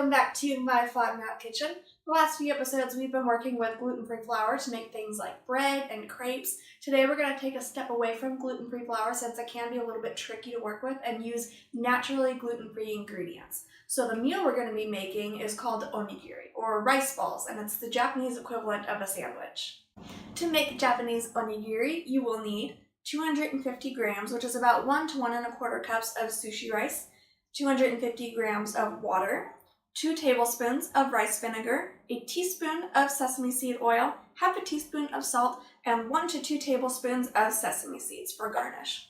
welcome back to my FODMAP kitchen. The last few episodes we've been working with gluten-free flour to make things like bread and crepes. Today we're going to take a step away from gluten-free flour since it can be a little bit tricky to work with and use naturally gluten-free ingredients. So the meal we're going to be making is called onigiri, or rice balls, and it's the Japanese equivalent of a sandwich. To make Japanese onigiri, you will need 250 grams, which is about 1 to 1 1/4 cups of sushi rice, 250 grams of water, 2 tablespoons of rice vinegar, a teaspoon of sesame seed oil, half a teaspoon of salt, and 1 to 2 tablespoons of sesame seeds for garnish.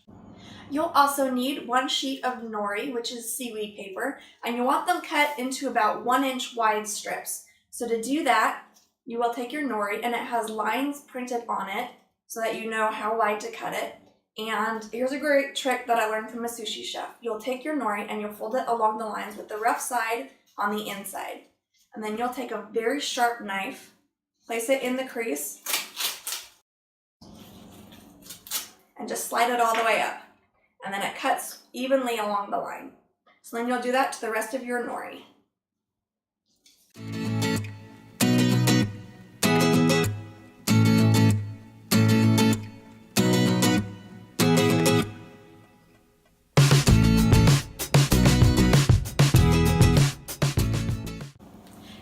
You'll also need 1 sheet of nori, which is seaweed paper, and you want them cut into about 1-inch wide strips. So to do that, you will take your nori, and it has lines printed on it so that you know how wide to cut it. And here's a great trick that I learned from a sushi chef. You'll take your nori and you'll fold it along the lines with the rough side on the inside. And then you'll take a very sharp knife, place it in the crease, and just slide it all the way up. And then it cuts evenly along the line. So then you'll do that to the rest of your nori.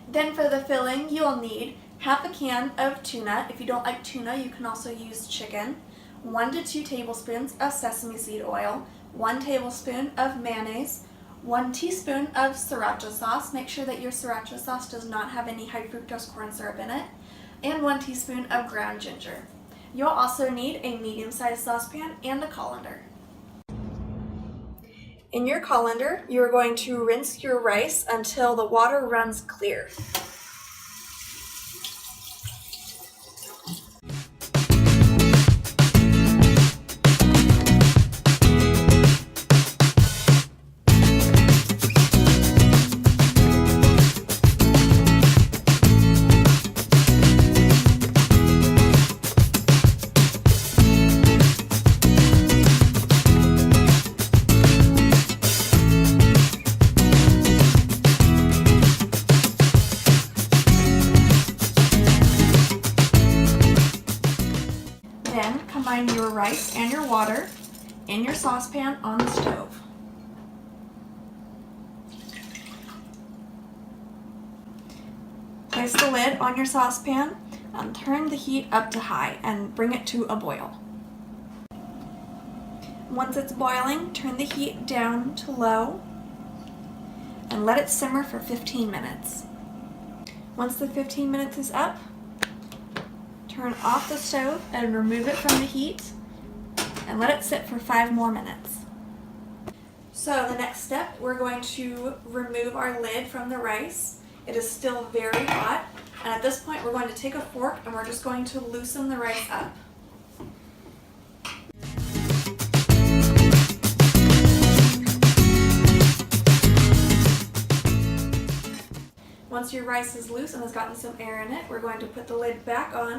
Then for the filling, you'll need half a can of tuna. If you don't like tuna, you can also use chicken. 1 to 2 tablespoons of sesame seed oil, 1 tablespoon of mayonnaise, 1 teaspoon of Sriracha sauce. Make sure that your Sriracha sauce does not have any high fructose corn syrup in it, and 1 teaspoon of ground ginger. You'll also need a medium-sized saucepan and a colander. In your colander, you're going to rinse your rice until the water runs clear. Then combine your rice and your water in your saucepan on the stove. Place the lid on your saucepan and turn the heat up to high and bring it to a boil. Once it's boiling, turn the heat down to low and let it simmer for 15 minutes. Once the 15 minutes is up, turn off the stove and remove it from the heat and let it sit for 5 more minutes. So the next step, we're going to remove our lid from the rice. It is still very hot, and at this point we're going to take a fork and we're just going to loosen the rice up. Once your rice is loose and has gotten some air in it, we're going to put the lid back on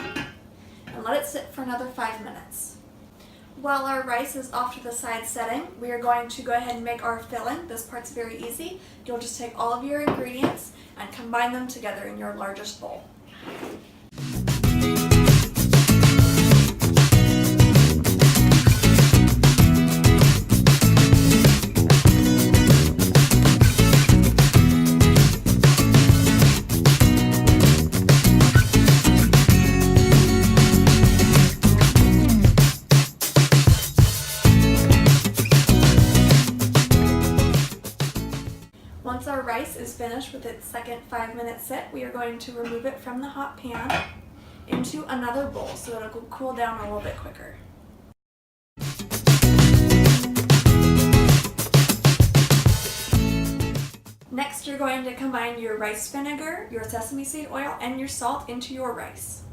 and let it sit for another 5 minutes. While our rice is off to the side setting, we are going to go ahead and make our filling. This part's very easy. You'll just take all of your ingredients and combine them together in your largest bowl. Once our rice is finished with its second 5-minute sit, we are going to remove it from the hot pan into another bowl so it'll cool down a little bit quicker. Next, you're going to combine your rice vinegar, your sesame seed oil, and your salt into your rice.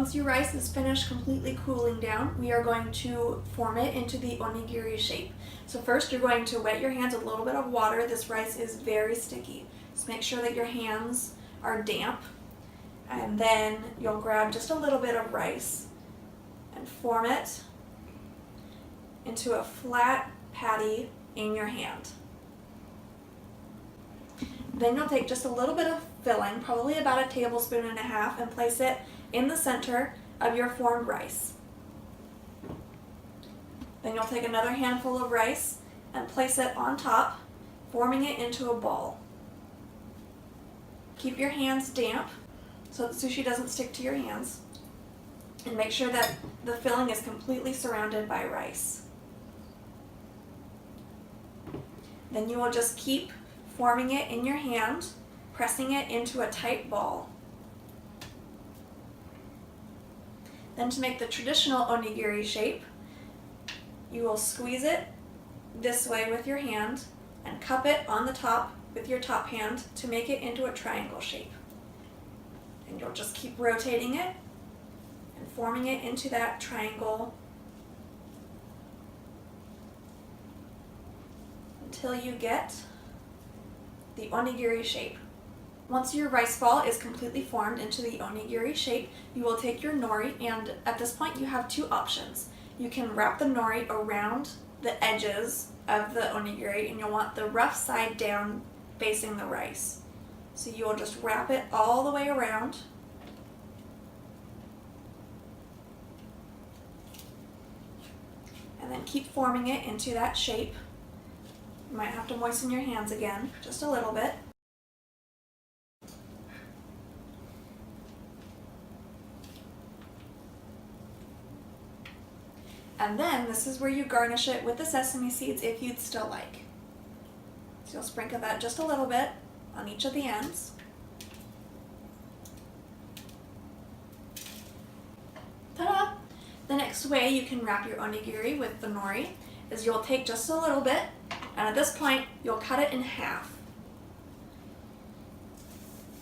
Once your rice is finished completely cooling down, we are going to form it into the onigiri shape. So first you're going to wet your hands with a little bit of water. This rice is very sticky. So make sure that your hands are damp. And then you'll grab just a little bit of rice and form it into a flat patty in your hand. Then you'll take just a little bit of filling, probably about 1.5 tablespoons, and place it in the center of your formed rice. Then you'll take another handful of rice and place it on top, forming it into a ball. Keep your hands damp so the sushi doesn't stick to your hands, and make sure that the filling is completely surrounded by rice. Then you will just keep forming it in your hand, pressing it into a tight ball. Then to make the traditional onigiri shape, you will squeeze it this way with your hand and cup it on the top with your top hand to make it into a triangle shape. And you'll just keep rotating it and forming it into that triangle until you get the onigiri shape. Once your rice ball is completely formed into the onigiri shape, you will take your nori, and at this point you have two options. You can wrap the nori around the edges of the onigiri, and you'll want the rough side down facing the rice. So you will just wrap it all the way around. And then keep forming it into that shape. You might have to moisten your hands again, just a little bit. And then this is where you garnish it with the sesame seeds if you'd still like. So you'll sprinkle that just a little bit on each of the ends. Ta-da! The next way you can wrap your onigiri with the nori is you'll take just a little bit, and at this point you'll cut it in half.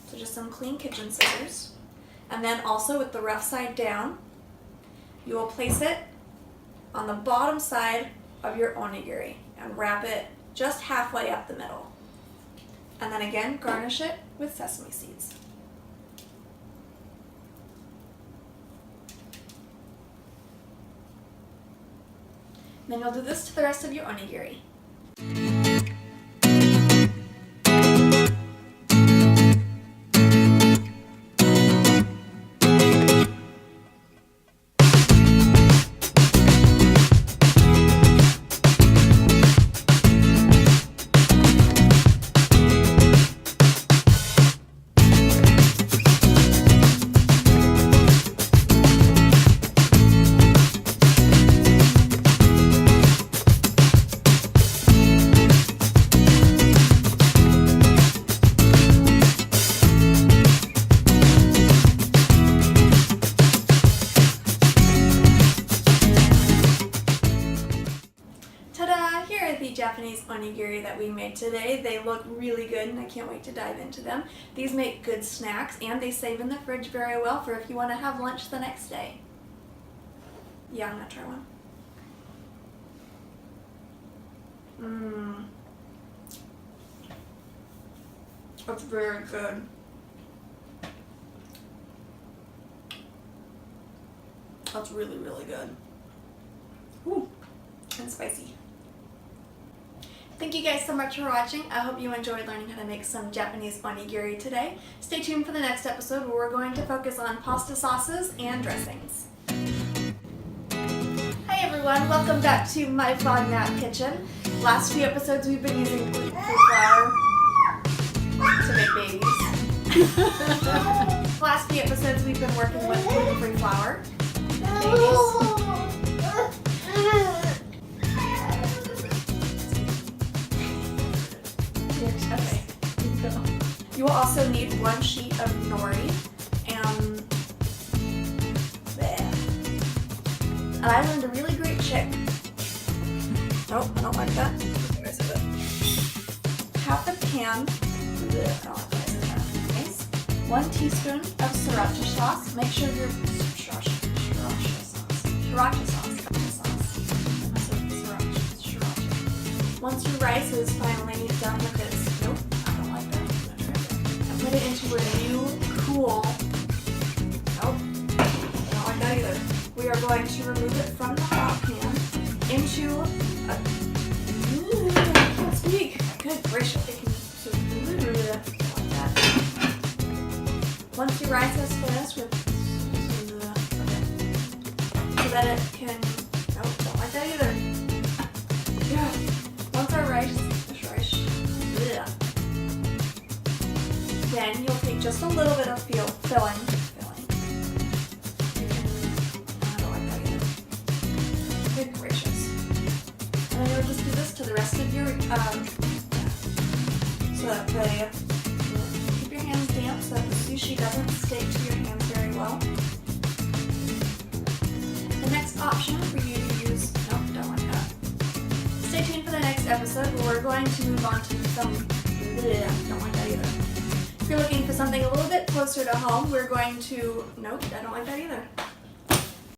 So just some clean kitchen scissors. And then also with the rough side down, you will place it on the bottom side of your onigiri and wrap it just halfway up the middle. And then again, garnish it with sesame seeds. Then you'll do this to the rest of your onigiri. Japanese onigiri that we made today. They look really good and I can't wait to dive into them. These make good snacks and they save in the fridge very well for if you want to have lunch the next day. Yeah, I'm gonna try one. That's very good. That's really, really good. Ooh, and spicy. Thank you guys so much for watching. I hope you enjoyed learning how to make some Japanese onigiri today. Stay tuned for the next episode where we're going to focus on pasta sauces and dressings. Hi everyone, welcome back to my FODMAP kitchen. Last few episodes we've been using gluten-free flour to make babies. Last few episodes we've been working with gluten-free flour to make babies. Okay. You will also need 1 sheet of nori and I learned a really great trick. Nope, I don't like that. Half a can. Nice. 1 teaspoon of sriracha sauce. Make sure your sriracha sauce. Once your rice is finally done with its, nope, I don't like that. I'm putting it into a new cool, nope, I don't like that either. We are going to remove it from the hot pan into a, I can't speak. Good gracious, it can so like that. Once your rice is finished with, so that it can, nope, don't like that either. Yeah. Once our rice, then you'll take just a little bit of filling. I don't like that either. Good gracious. And then you'll just do this to the rest of your, so that way, keep your hands damp so that the sushi doesn't stick to your hands very well. The next option for you to use, nope, don't like that. Stay tuned for the next episode where we're going to move on to some, don't like that either. If you're looking for something a little bit closer to home, we're going to, nope, I don't like that either.